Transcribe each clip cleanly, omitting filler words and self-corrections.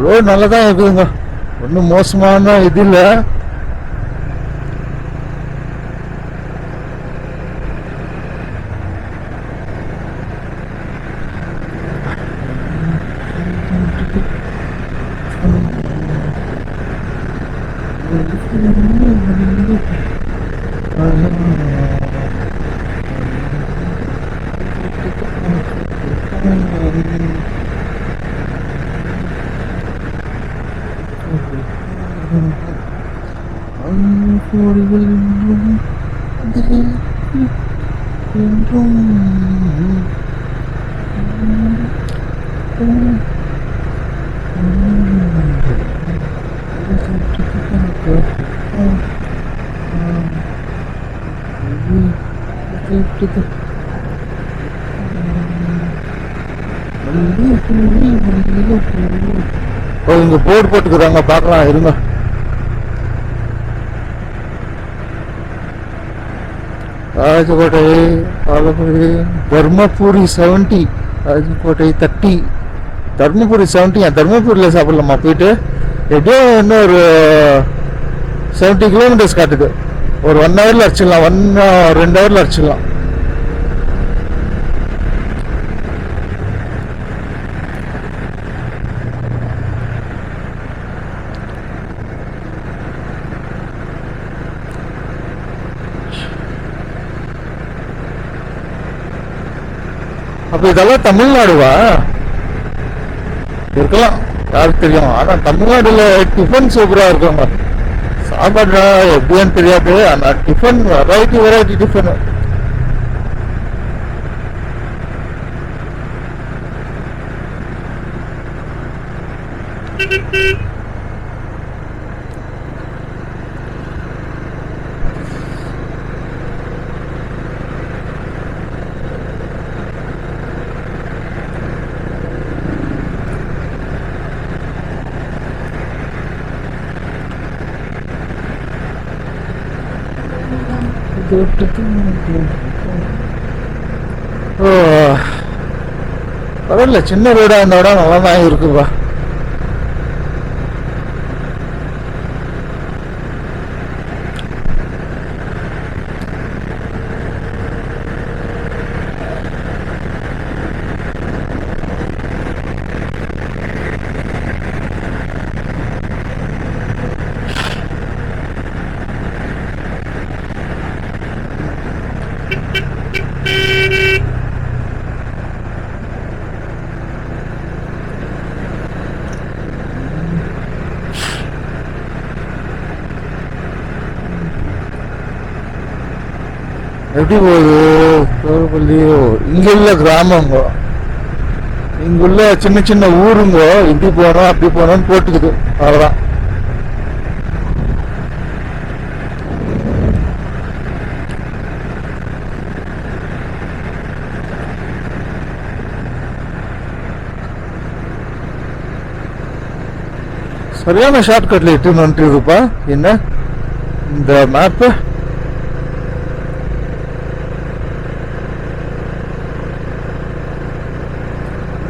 Road நல்லா தான் இருக்குதுங்க, ஒன்றும் மோசமான இது இல்லை. இங்க போர்டு போட்டுக்கிறாங்க, பார்க்கலாம் இருங்க. ராஜகோட்டை, பாலக்குடி, தர்மபுரி 70, ராஜகோட்டை 30, தர்மபுரி 70. தர்மபுரியில் சாப்பிடலாமா போயிட்டு? எப்படியோ இன்னும் ஒரு 70 கிலோமீட்டர்ஸ் காட்டுது. ஒரு 1 ஹவரில் அடிச்சிடலாம், 2 ஹவரில் அடிச்சிடலாம். அப்ப இதெல்லாம் தமிழ்நாடுவா இருக்கலாம், யாருக்கு தெரியும். ஆனா தமிழ்நாடுல டிஃபன் சூப்பரா இருக்காங்க. சாப்பாடு எப்படின்னு தெரியாது, ஆனா டிஃபன் வெரைட்டி டிஃபன். பரவாயில்ல, சின்ன ரோடா இருந்தா நல்லா தான் இருக்குப்பா. எப்படி போகுது? இங்க உள்ள கிராமங்க, இங்குள்ள சின்ன சின்ன ஊருங்க, இப்படி போனோம் அப்படி போனோம்னு போட்டுக்குது, அவ்வளவுதான். சரியான ஷார்ட்கட்ல இட்டுன்னு வந்துருப்பா. என்ன இந்த மேப்பு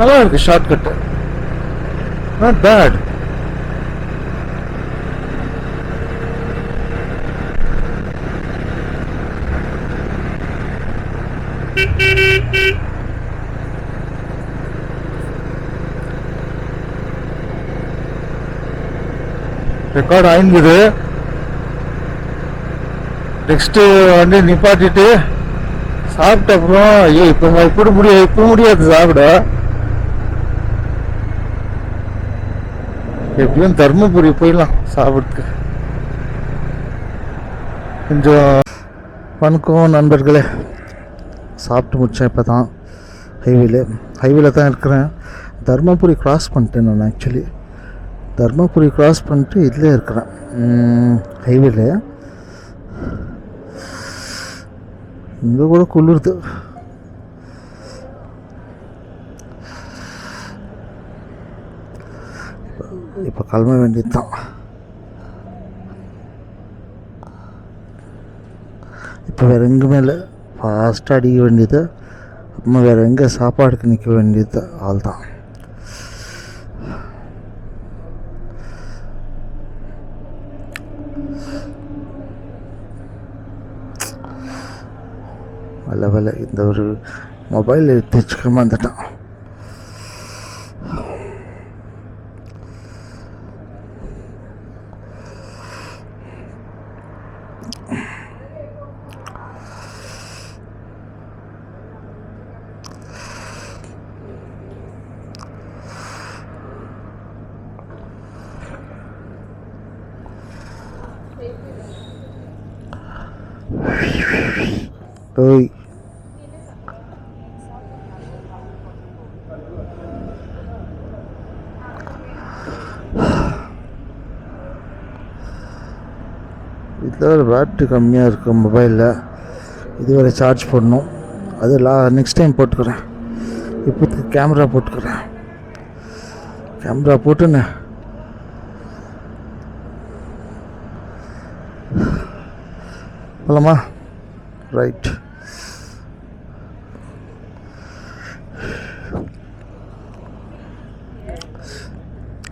நல்லா இருக்கு, ஷார்ட்கட் நாட் பேட். ரெக்கார்ட் ஆயிருந்தது. நெக்ஸ்ட் வந்து நிப்பாட்டிட்டு சாப்பிட்ட அப்புறம் இப்ப முடியாது சாப்பிட. எப்படியும் தர்மபுரி போயிடலாம் சாப்பிட்றதுக்கு. கொஞ்சம் வணக்கம் நண்பர்களே, சாப்பிட்டு முடித்தேன். இப்போ தான் ஹைவேல தான் இருக்கிறேன். தர்மபுரி கிராஸ் பண்ணிட்டேன் நான். ஆக்சுவலி தர்மபுரி கிராஸ் பண்ணிட்டு இதில் இருக்கிறேன், ஹைவேல. இங்கே கூட குளிருது. இப்போ கிளம்ப வேண்டியது தான். இப்போ வேறு எங்குமே இல்லை, ஃபாஸ்ட்டாக அடிக்க வேண்டியது. அப்புறமா வேறு எங்கே சாப்பாடுக்கு நிற்க வேண்டியது. ஆள் தான். வேலை இந்த ஒரு மொபைல் எடுத்து வச்சுக்காம வந்துட்டான். ஓய் இதில் ஒரு பேட்ரி கம்மியாக இருக்குது மொபைலில். இதுவரை சார்ஜ் பண்ணணும். அது நெக்ஸ்ட் டைம் போட்டுக்கிறேன். இப்போது கேமரா போட்டுக்கிறேன். கேமரா போட்டுன்னு போலாமா? ரைட்.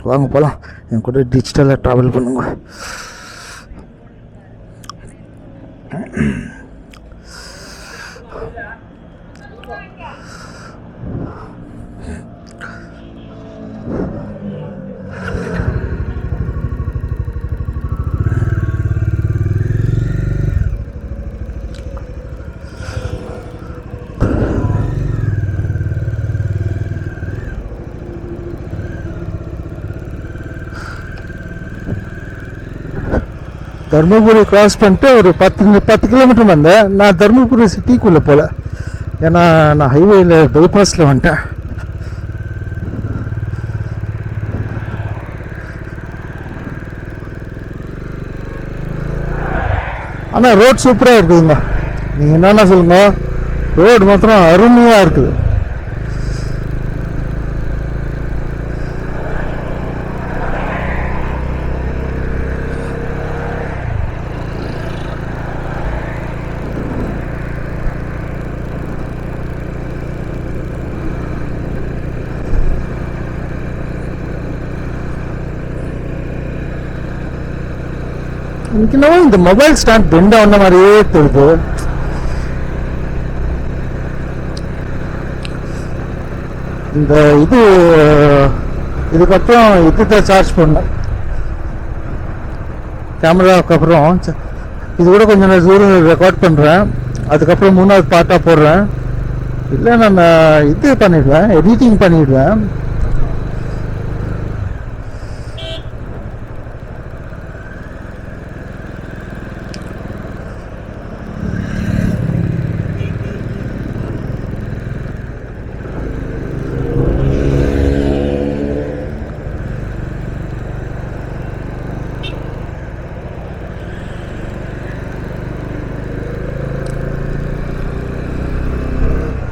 வாங்க போகலாம். என் கூட டிஜிட்டலாக ட்ராவல் பண்ணுங்க. தருமபுரி கிராஸ் பண்ணிட்டு ஒரு 10 கிலோமீட்டர் வந்தேன். நான் தருமபுரி சிட்டிக்குள்ளே போகல, ஏன்னா நான் ஹைவேயில் பைபாஸில் வந்துட்டேன். ஆனால் ரோட் சூப்பராக இருக்குதுங்க. நீங்கள் என்னென்ன சொல்லுங்க, ரோடு மாத்திரம் அருமையாக இருக்குது. இன்னைக்கு இந்த மொபைல் ஸ்டாண்ட் பெண்ட் ஆன மாதிரியே தெரியுது. இந்த இதுக்கப்புறம் இதுதான் சார்ஜ் பண்ணேன் கேமராவுக்கு அப்புறம். இது கூட கொஞ்சம் நான் தூரம் ரெக்கார்ட் பண்ணுறேன், அதுக்கப்புறம் 3வது பார்ட்டாக போடுறேன். இல்லை நான் இது பண்ணிடுவேன், எடிட்டிங் பண்ணிடுவேன்.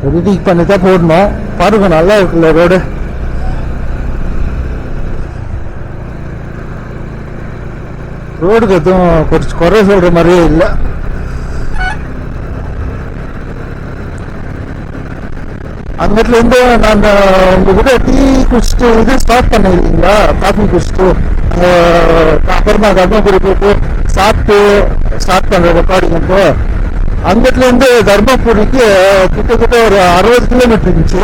எடிட்டிங் பண்ணி தான் போடணும். பாருங்க, நல்லா இருக்குல்ல ரோடு. ரோடுக்கு எதுவும் கொஞ்சம் குறை சொல்கிற மாதிரியே இல்லை. அங்கிட்டிலேருந்து நான் உங்ககிட்ட டீ குடிச்சிட்டு இது ஸ்டார்ட் பண்ணிருக்கீங்களா, காஃபி குடிச்சிட்டு அப்புறமா தர்மபுரி போயிட்டு சாப்பிட்டு ஸ்டார்ட் பண்ணுற ரெக்கார்டிங். இப்போ அங்கிட்டிலேருந்து தர்மபுரிக்கு கிட்டத்தட்ட ஒரு 60 கிலோமீட்டர் இருந்துச்சு.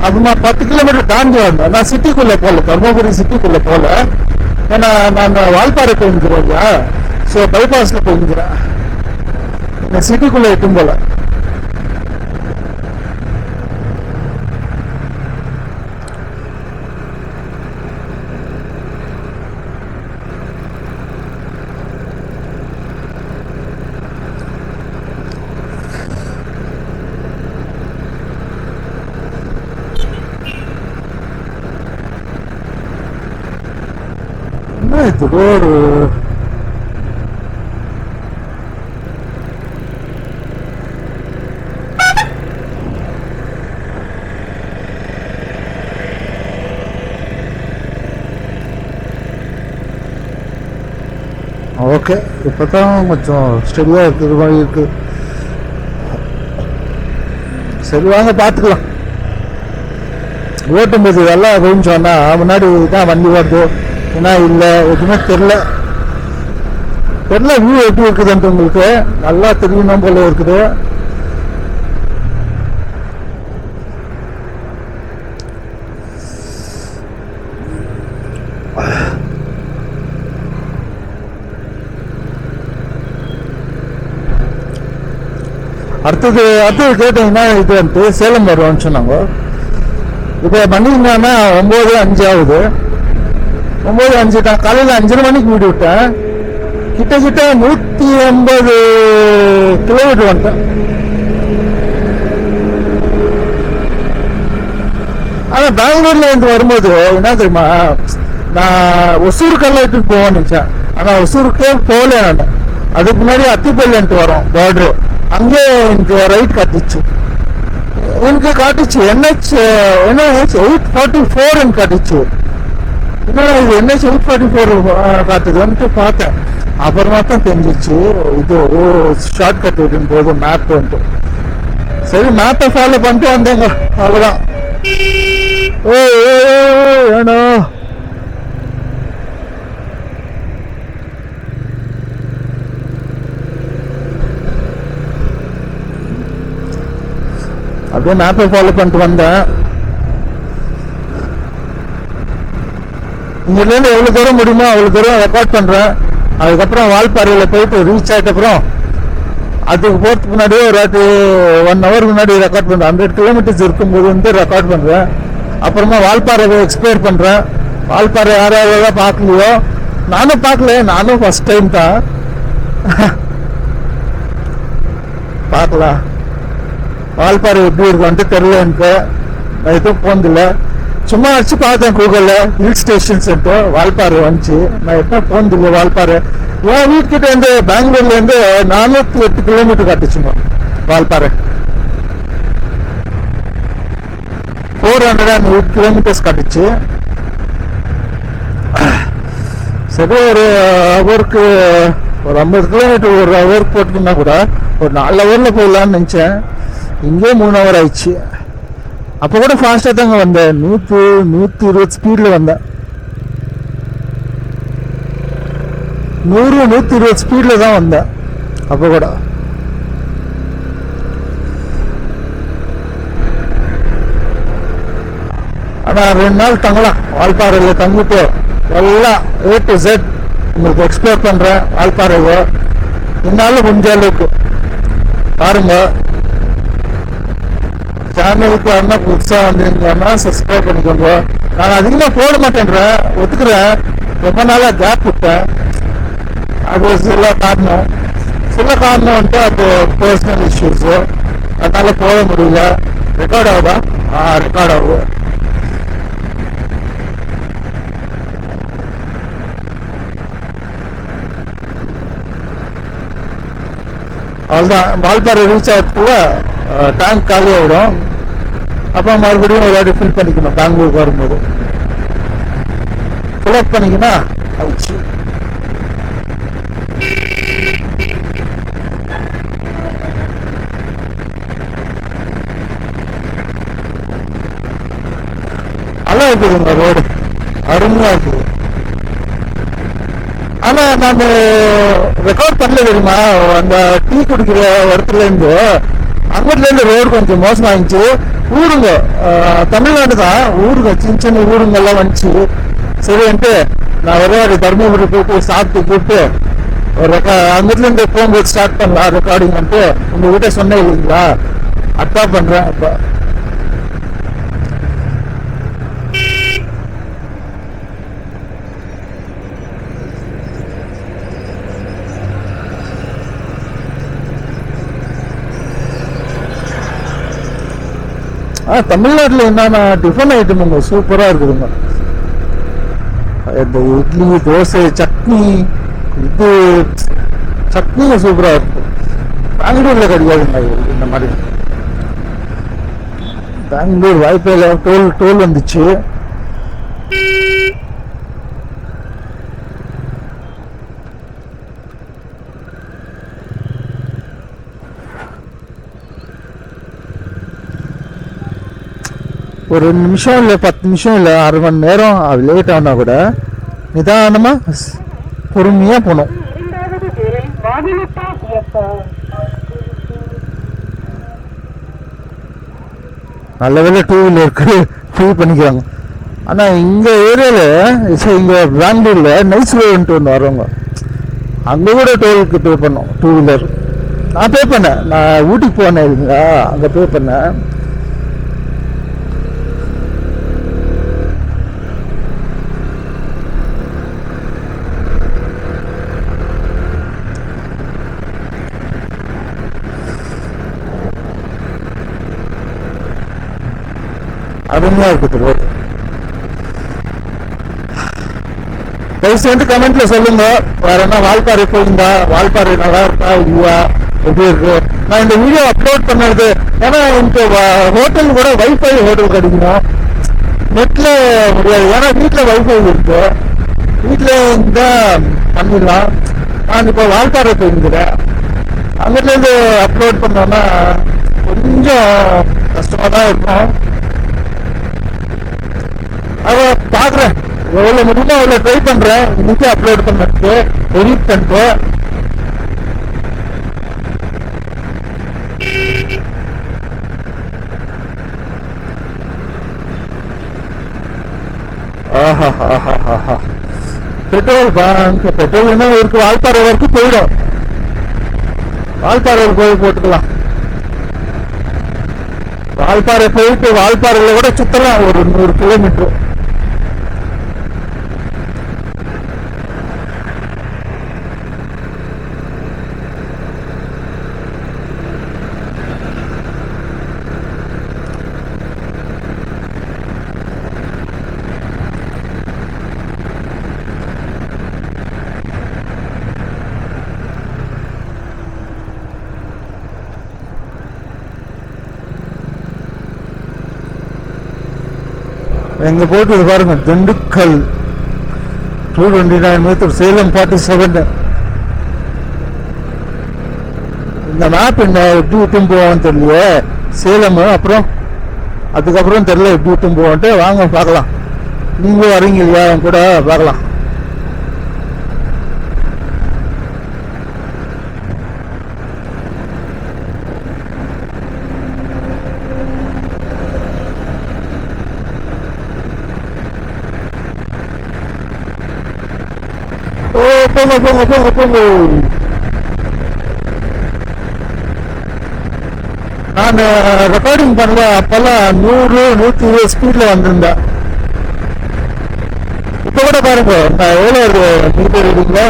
அப்புறமா 10 கிலோமீட்டர் தாண்டி வந்தேன். நான் சிட்டிக்குள்ளே போகல, தர்மபுரி சிட்டிக்குள்ளே போகல, ஏன்னா நான் வால்பாறை போயிருக்கிறேன் இல்லையா, ஸோ பைபாஸில் போயிருக்கிறேன். நான் சிட்டிக்குள்ளே எட்டும் போல. இது ரோடு ஓகே. இப்போ தான் கொஞ்சம் ஸ்டெடியாக இருக்கிற மாதிரி இருக்குது. சரி வாங்க பார்த்துக்கலாம். ஓட்டும்போது எல்லாம் கொஞ்சம்னா முன்னாடி தான் வண்டி வருது ஏன்னா இல்லை எதுவுமே தெரில வியூ எப்படி இருக்குதுன்ட்டு உங்களுக்கு நல்லா தெரியணும் போல இருக்குது. அடுத்தது கேட்டீங்கன்னா இது வந்து சேலம் வருவோம்னு சொன்னாங்க. இப்போ மணி என்னன்னா 9:05 ஆகுது. 9:05 தான். காலையில் 5:30 மணிக்கு வீடு விட்டேன். கிட்ட 180 கிலோமீட்டர் வந்துட்டேன். ஆனால் பெங்களூர்ல இருந்து வரும்போது என்ன தெரியுமா, நான் ஒசூருக்கெல்லாம் இட்டுட்டு போவேன்னு நினைச்சேன். ஆனால் ஒசூருக்கே போகல. நான் அதுக்கு முன்னாடி அத்திப்பள்ளின்ட்டு வரும் பார்டரு, அங்கே எனக்கு ரைட் காட்டுச்சு. NH 844 காட்டுச்சு. என்னடா இது NH 844 காட்டுதுன்ட்டு பார்த்தேன். அப்புறமா தான் தெரிஞ்சிச்சு இது ஷார்ட் கட் விடும் போது மேப் வந்துட்டு. சரி மேப்பை ஃபாலோ பண்ணிட்டு வந்தேங்க, அவ்வளோதான். ஏனோ அப்படியே மேப்பை ஃபாலோ பண்ணிட்டு வந்தேன். இங்கிருந்து எவ்வளோ தூரம் முடியுமோ அவ்வளோ தூரம் ரெக்கார்ட் பண்ணுறேன். அதுக்கப்புறம் வால்பாறையில் போயிட்டு ரீச் ஆகிட்ட அப்புறம் அதுக்கு போகிறதுக்கு முன்னாடியே ஒரு 1 hour முன்னாடி ரெக்கார்ட் பண்ணுறேன். 100 kilometers இருக்கும்போது வந்து ரெக்கார்ட் பண்ணுறேன். அப்புறமா வால்பாறையை எக்ஸ்ப்ளோர் பண்ணுறேன். வால்பாறை யாராவது பார்க்கலையோ, நானும் பார்க்கல, நானும் ஃபர்ஸ்ட் டைம் தான் பார்க்கலாம். வால்பாறை எப்படி இருக்குன்ட்டு தெரியல எனக்கு. நான் எதுவும் போனதில்லை, சும்மா அடிச்சு பார்த்தேன் கூகுளில் ஹில் ஸ்டேஷன் சென்ட்டு வால்பாறை வந்துச்சு. நான் எப்போ போனதில்லை வால்பாறை. என் வீட்டுக்கிட்ட இருந்து பெங்களூர்லேருந்து 408 கிலோமீட்டர் காட்டுச்சுங்க வால்பாறை. 408 kilometers காட்டுச்சு. சரி ஒரு ஹவருக்கு ஒரு 50 கிலோமீட்டர் ஒரு ஹவருக்கு போட்டுருந்தா கூட ஒரு 4 hourல போயிடலான்னு நினச்சேன். இங்கே 3 hour ஆயிடுச்சு. அப்போ கூட ஃபாஸ்ட்டாக தாங்க வந்தேன். 120 ஸ்பீடில் வந்தேன். 120 ஸ்பீடில் தான் வந்தேன் அப்போ கூட. ஆனால் 2 நாள் தங்கலாம் வால்பாறையில். தங்கிட்டு எல்லாம் A to Z உங்களுக்கு எக்ஸ்ப்ளோர் பண்ணுறேன் வால்பாறையை. என்னால் முடிஞ்ச அளவுக்கு பாருங்க. சேனலுக்கு என்ன புதுசாக வந்திருந்தேன்னா சப்ஸ்கிரைப் பண்ணிக்கோங்க. நான் அதிகமாக போட மாட்டேன்றேன், ஒத்துக்கிறேன். ரொம்ப நாளாக கேப் விட்டேன். அது சில காரணம் வந்துட்டு அது பர்சனல் இஷ்யூஸு, அதனால போட முடியல. ரெக்கார்ட் ஆகுதா? ரெக்கார்ட் ஆகுது. அவ்வளோதான். வால்பாறை ரீச் ஆகிறதுக்குள்ள டேங்க் காலி ஆகிடும். அப்போ மறுபடியும் ஒரு வாட்டி ஃபில் பண்ணிக்கணும். பெங்களூருக்கு வரும்போது ஃபில்அப் பண்ணிக்கினா ஆயிடுச்சு. நல்லா இருக்குதுங்க ரோடு, அருமையாக இருக்குது. ஆனால் நான் ரெக்கார்ட் பண்ணல தெரியுமா, அந்த டீ குடிக்கிற இடத்துலேருந்து அங்கிட்டிலேருந்து ரோடு கொஞ்சம் மோசமாகிடுச்சு. ஊருங்க தமிழ்நாடு தான், ஊருங்க சின்ன சின்ன ஊருங்கெல்லாம் வந்துச்சு. சரின்ட்டு நான் ஒரே ஒரு தருமபுரி போயிட்டு சாப்பிட்டு கூப்பிட்டு ஒரு அங்கிட்டிலேருந்து போகும்போது ஸ்டார்ட் பண்ணலாம் ரெக்கார்டிங் வந்துட்டு உங்ககிட்ட சொன்னேன் இல்லைங்களா, அதான் பண்ணுறேன். அப்போ தமிழ்நாட்டில் என்னென்ன டிஃபன் ஐட்டமுங்க சூப்பராக இருக்குதுங்க. இந்த இட்லி, தோசை, சட்னி, இது சட்னிங்க சூப்பராக இருக்கும். பெங்களூரில் கிடைக்காதுங்க இந்த மாதிரி. பெங்களூர் வாய்ப்பையில் டோல் வந்துச்சு. ஒரு 2 நிமிஷம் இல்லை 10 நிமிஷம் இல்லை 1/2 மணி நேரம் அது லேட் ஆனால் கூட நிதானமாக பொறுமையாக போகணும். நல்ல வேலை 2 வீலருக்கு ஃப்ரீ பண்ணிக்கிறாங்க. ஆனால் இங்கே ஏரியாவில் இங்கே பெங்களூரில் நைஸ் ரோடுன்ட்டு ஒன்று வரவங்க அங்கே கூட டோலுக்கு பே பண்ணோம் 2 வீலர். நான் பே பண்ணேன், நான் ஊட்டிக்கு போனேன் இல்லைங்களா, அங்கே பே பண்ணேன். அருமையாக இருக்குது ரோடு. தயவுசு வந்து கமெண்ட்ல சொல்லுங்க, வேற என்ன வால்பாறை போயிருந்தா, வால்பாறை நல்லா இருக்கா இல்லையா, எப்படி இருக்கு. நான் இந்த வீடியோ அப்லோட் பண்ணது ஏன்னா எனக்கு ஹோட்டல் கூட வைஃபை ஹோட்டல் கிடைக்கணும், நெட்ல முடியாது. ஏன்னா வீட்டில் வைஃபை இருக்கு, வீட்டில் இருந்தால் பண்ணிடலாம். நான் இப்போ வால்பாறை போயிருக்கிறேன், அங்கிட்டிலேருந்து அப்லோட் பண்ணோன்னா கொஞ்சம் கஷ்டமாக தான் இருக்கும். அதை பார்க்குறேன், எவ்வளோ முடியுமோ அவ்வளோ ட்ரை பண்ணுறேன். இன்னைக்கு அப்லோட் பண்ணிட்டு எடிட் பண்ணிட்டு பெட்ரோல் பங்க், பெட்ரோல் என்ன இருக்கு, வால்பாறை வரைக்கும் போயிடும். வால்பாறை போய் போட்டுக்கலாம். வால்பாறை போயிட்டு வால்பாறையில கூட சுத்தலாம் ஒரு 100 கிலோமீட்டர். எங்க போட்டு பாருங்க, திண்டுக்கல் 229 மீட்டர், சேலம் 47. இந்த மேப் என்ன எப்படி விட்டும் போவான்னு தெரியல. சேலம் அப்புறம் அதுக்கப்புறம் தெரியல எப்படி விட்டும் போவான்ட்டு. வாங்க பார்க்கலாம், நீங்களும் வரீங்க இல்லையா என் கூட, பார்க்கலாம். போங்க போங்க போங்க போங்க. நான் ரெக்கார்டிங் பண்ணல அப்பெல்லாம் 100-120 ஸ்பீட்ல வந்திருந்தேன். இப்ப கூட பாருங்க நான் எவ்வளவு மீட்டர் இருக்கீங்களா.